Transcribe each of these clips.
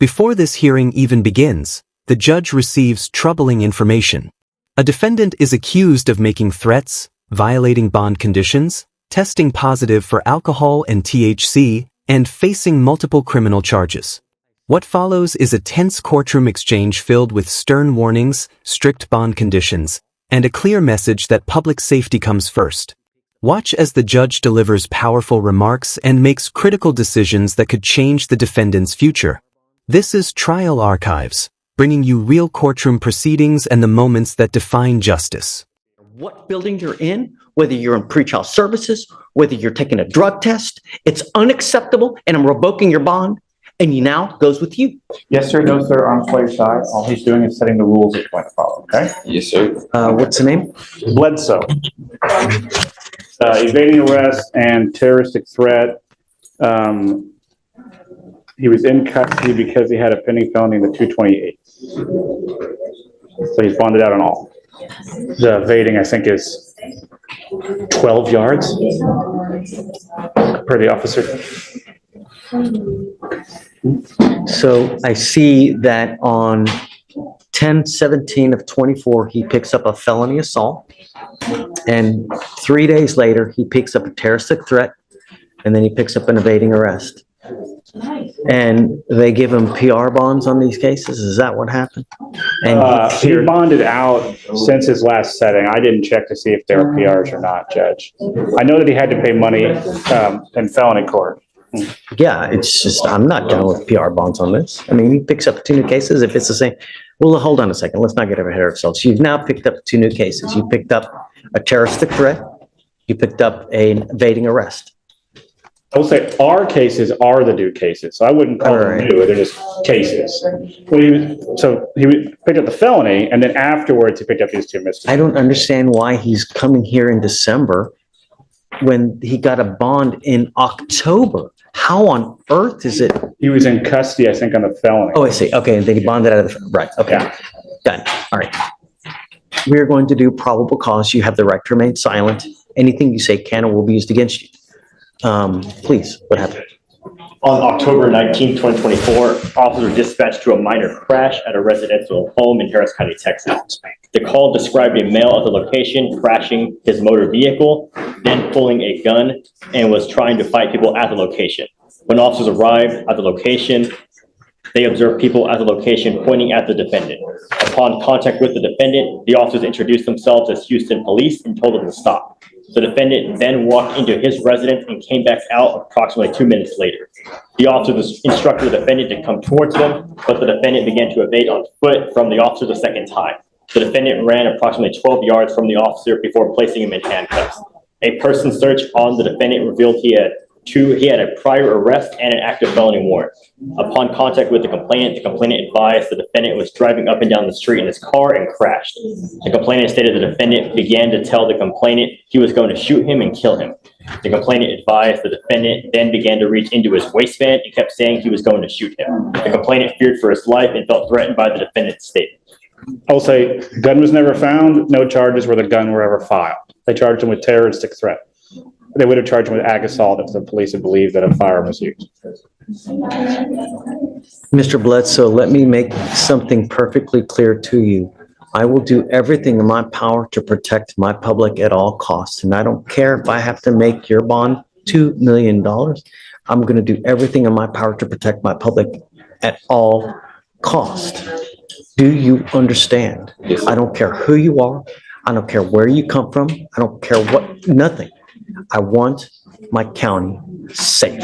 Before this hearing even begins, the judge receives troubling information. A defendant is accused of making threats, violating bond conditions, testing positive for alcohol and THC, and facing multiple criminal charges. What follows is a tense courtroom exchange filled with stern warnings, strict bond conditions, and a clear message that public safety comes first. Watch as the judge delivers powerful remarks and makes critical decisions that could change the defendant's future. This is Trial Archives, bringing you real courtroom proceedings and the moments that define justice. What building you're in, whether you're in pretrial services, whether you're taking a drug test, it's unacceptable, and I'm revoking your bond, and you now goes with you. Yes, sir. No, sir. On employee side, all he's doing is setting the rules that you want to follow. Okay. Yes, sir. What's the name? Bledsoe. Evading arrest and terroristic threat. He was in custody because he had a pending felony in the 228. So he's bonded out on all. The evading, I think, is 12 yards per the officer. So I see that on 10/17 of 24, he picks up a felony assault. And 3 days later, he picks up a terroristic threat. And then he picks up an evading arrest. And they give him PR bonds on these cases? Is that what happened? And he bonded out since his last setting. I didn't check to see if there were PRs or not, Judge. I know that he had to pay money in felony court. Yeah, it's just, I'm not dealing with PR bonds on this. I mean, he picks up 2 new cases if it's the same. Well, hold on a second. Let's not get ahead of ourselves. You've now picked up 2 new cases. You picked up a terroristic threat. You picked up an evading arrest. I will say our cases are the new cases, so I wouldn't call them new. They're just cases. So he picked up the felony, and then afterwards he picked up these 2 misdemeanors. I don't understand why he's coming here in December when he got a bond in October. How on earth is it? He was in custody, I think, on the felony. Oh, I see. Okay, and then he bonded out of the, right, okay. Yeah. Done. All right. We're going to do probable cause. You have the right to remain silent. Anything you say can or will be used against you. Please, what happened? On October 19, 2024, officers were dispatched to a minor crash at a residential home in Harris County, Texas. The call described a male at the location crashing his motor vehicle, then pulling a gun, and was trying to fight people at the location. When officers arrived at the location, they observed people at the location pointing at the defendant. Upon contact with the defendant, the officers introduced themselves as Houston Police and told them to stop. The defendant then walked into his residence and came back out approximately 2 minutes later. The officers instructed the defendant to come towards them, but the defendant began to evade on foot from the officer the second time. The defendant ran approximately 12 yards from the officer before placing him in handcuffs. A person search on the defendant revealed he had a prior arrest and an active felony warrant. Upon contact with the complainant advised the defendant was driving up and down the street in his car and crashed. The complainant stated the defendant began to tell the complainant he was going to shoot him and kill him. The complainant advised the defendant then began to reach into his waistband and kept saying he was going to shoot him. The complainant feared for his life and felt threatened by the defendant's statement. I'll say gun was never found. No charges for the gun were ever filed. They charged him with terroristic threat. They would have charged him with ag assault if the police had believed that a firearm was used. Mr. Bledsoe, let me make something perfectly clear to you. I will do everything in my power to protect my public at all costs. And I don't care if I have to make your bond $2 million. I'm going to do everything in my power to protect my public at all costs. Do you understand? Yes. I don't care who you are. I don't care where you come from. I don't care what, nothing. I want my county safe.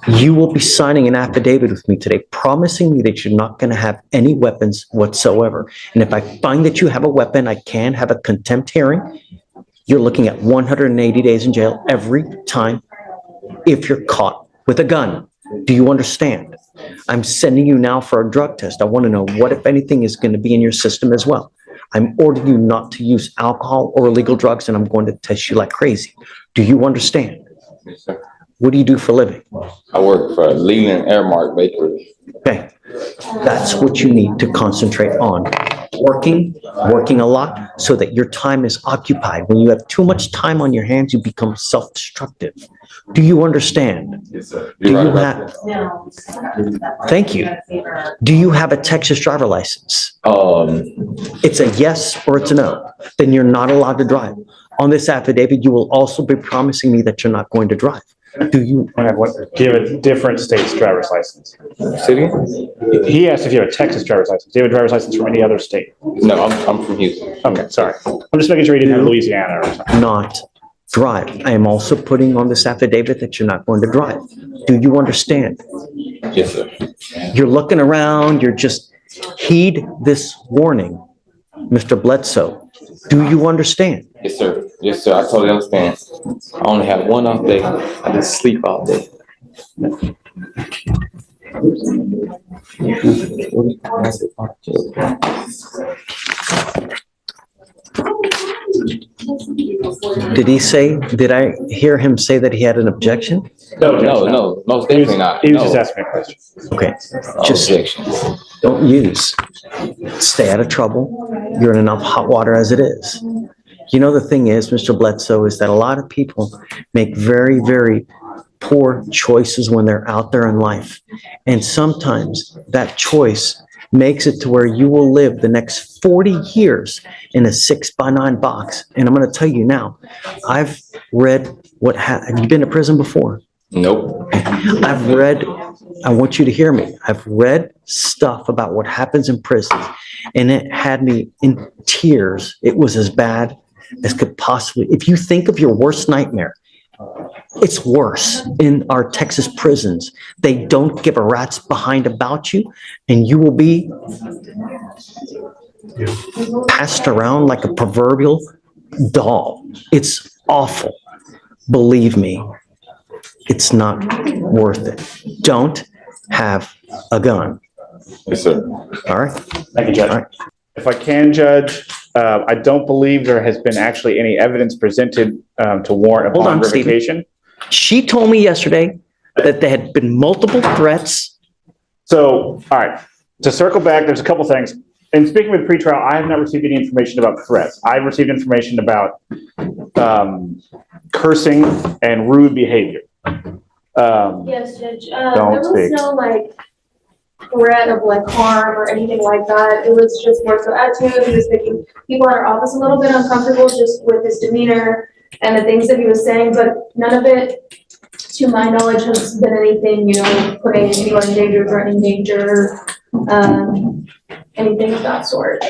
You will be signing an affidavit with me today, promising me that you're not going to have any weapons whatsoever. And if I find that you have a weapon, I can have a contempt hearing. You're looking at 180 days in jail every time if you're caught with a gun. Do you understand? I'm sending you now for a drug test. I want to know what, if anything, is going to be in your system as well. I'm ordering you not to use alcohol or illegal drugs, and I'm going to test you like crazy. Do you understand? Yes, sir. What do you do for a living? I work for Leland Airmark Bakery. Okay, that's what you need to concentrate on. Working a lot so that your time is occupied. When you have too much time on your hands, you become self-destructive. Do you understand? Yes, sir. Do You're you right about have, thank you. Do you have a Texas driver license? that. It's a yes or it's a no. Then you're not allowed to drive. On this affidavit, you will also be promising me that you're not going to drive. Do you? Do you have a different state's driver's license? City? He asked if you have a Texas driver's license. Do you have a driver's license from any other state? No, I'm from Houston. Okay, sorry. I'm just making sure you didn't have Louisiana or something. Not drive. I am also putting on this affidavit that you're not going to drive. Do you understand? Yes, sir. You're looking around, you're just, heed this warning, Mr. Bledsoe. Do you understand? Yes, sir. Yes, sir. I totally understand. I only have one off day. I just sleep all day. Did he say, did I hear him say that he had an objection? No, most He was, definitely not. he was just No. asking me a question. Okay, No just objections. don't use. Stay out of trouble. You're in enough hot water as it is. You know, the thing is, Mr. Bledsoe, is that a lot of people make very, very poor choices when they're out there in life. And sometimes that choice makes it to where you will live the next 40 years in a 6x9 box. And I'm going to tell you now, I've read have you been to prison before? Nope. I've read, I want you to hear me. I've read stuff about what happens in prisons, and it had me in tears. It was as bad as could possibly, if you think of your worst nightmare, it's worse in our Texas prisons. They don't give a rat's behind about you, and you will be passed around like a proverbial doll. It's awful. Believe me, it's not worth it. Don't have a gun. Yes, sir. All right? Thank you, All Judge. right. If I can, Judge, I don't believe there has been actually any evidence presented to warrant Hold upon on, Stephen. revocation. She told me yesterday that there had been multiple threats. So, all right, to circle back, there's a couple things. In speaking with pretrial, I have not received any information about threats. I've received information about cursing and rude behavior. Yes, Judge. Don't There was speak. no like threat of like harm or anything like that. It was just more so attitude. He was making people in our office a little bit uncomfortable just with his demeanor and the things that he was saying, but none of it, to my knowledge, has been anything, putting anyone in danger, threatening danger, anything of that sort.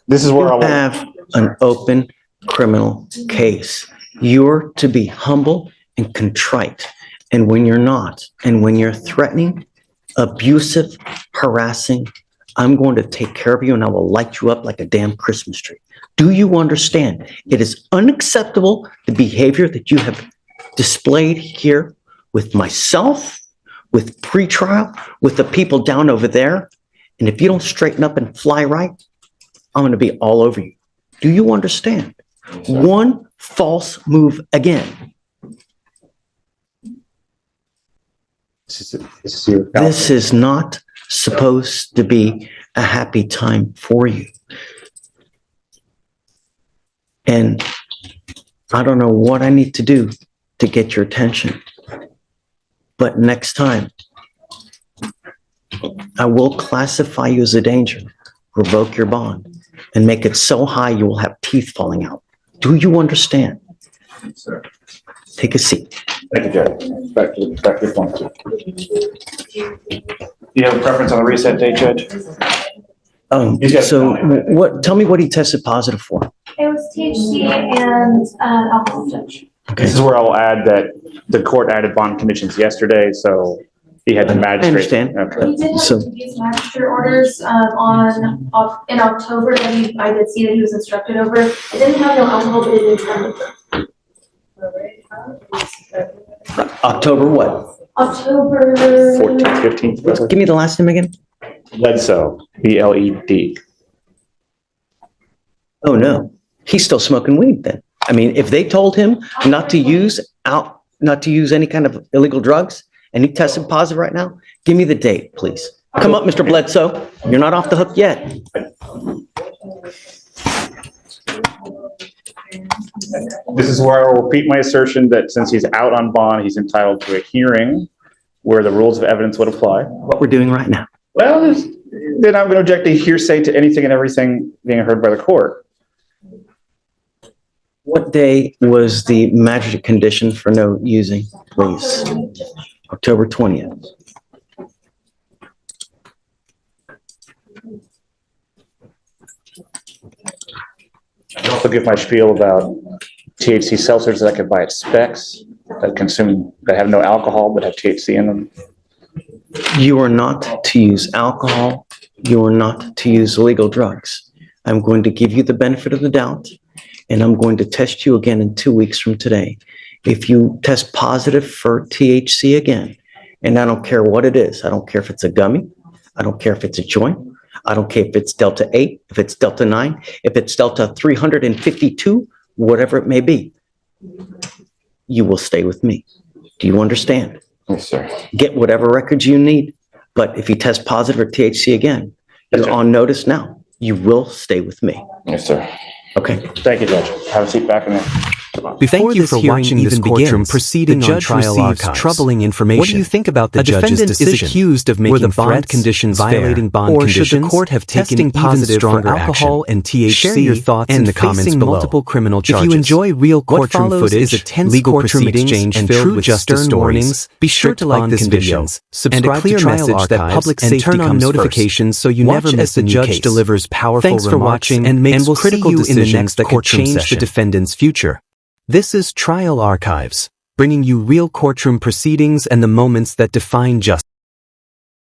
This is You where I want. have an open criminal case. You're to be humble and contrite. And when you're not, and when you're threatening, abusive, harassing, I'm going to take care of you and I will light you up like a damn Christmas tree. Do you understand? It is unacceptable, the behavior that you have displayed here with myself, with pretrial, with the people down over there. And if you don't straighten up and fly right, I'm going to be all over you. Do you understand? One false move again. This is not supposed to be a happy time for you. And I don't know what I need to do to get your attention. But next time, I will classify you as a danger, revoke your bond, and make it so high you will have teeth falling out. Do you understand? Sir. Take a seat. Thank you, Judge. Back to the point. Do you have a preference on the reset date, Judge? So tell me what he tested positive for. It was THC and alcohol, Judge. Okay. This is where I'll add that the court added bond conditions yesterday, so he had the magistrate. I understand. Okay. He did So- have these magistrate orders in October that I did see that he was instructed over. It didn't have no alcohol, but it did have liquor. October what? October 14th, 15th. Give me the last name again. Bledsoe, B-L-E-D. Oh, no. He's still smoking weed then. I mean, if they told him not to use any kind of illegal drugs and he tested positive right now, give me the date, please. Come up, Mr. Bledsoe. You're not off the hook yet. This is where I will repeat my assertion that since he's out on bond, he's entitled to a hearing where the rules of evidence would apply. What we're doing right now. Well, then I'm going to object to hearsay to anything and everything being heard by the court. What day was the magistrate condition for no using, please? October 20th. I also give my spiel about THC seltzers that I could buy at Specs that have no alcohol but have THC in them. You are not to use alcohol. You are not to use illegal drugs. I'm going to give you the benefit of the doubt, and I'm going to test you again in 2 weeks from today. If you test positive for THC again, and I don't care what it is, I don't care if it's a gummy, I don't care if it's a joint, I don't care if it's Delta 8, if it's Delta 9, if it's Delta 352, whatever it may be, you will stay with me. Do you understand? Yes, sir. Get whatever records you need, but if you test positive for THC again, Yes, you're sir. on notice now. You will stay with me. Yes, sir. Okay? Thank you, Judge. Have a seat back in there. Before Thank you this for hearing watching even this courtroom begins, proceeding the on judge trial receives archives. troubling information. What do you think about the A judge's defendant decision? is accused of Were making the bond threats, conditions violating fair? bond Or conditions, should the court have taken testing even positive for stronger alcohol action? and THC, Share your thoughts and in the comments facing below. multiple criminal If you charges. enjoy real What courtroom follows footage, is a tense legal courtroom proceedings, exchange and filled true with justice stern stories, warnings, be sure strict to like bond this video, conditions, and a subscribe clear to trial message that archives, public and safety turn on comes first. notifications so you Watch never miss as the a new judge case. delivers powerful Thanks for remarks watching, and makes we'll critical see you in the decisions next that could courtroom change session. the defendant's future. This is Trial Archives, bringing you real courtroom proceedings and the moments that define justice.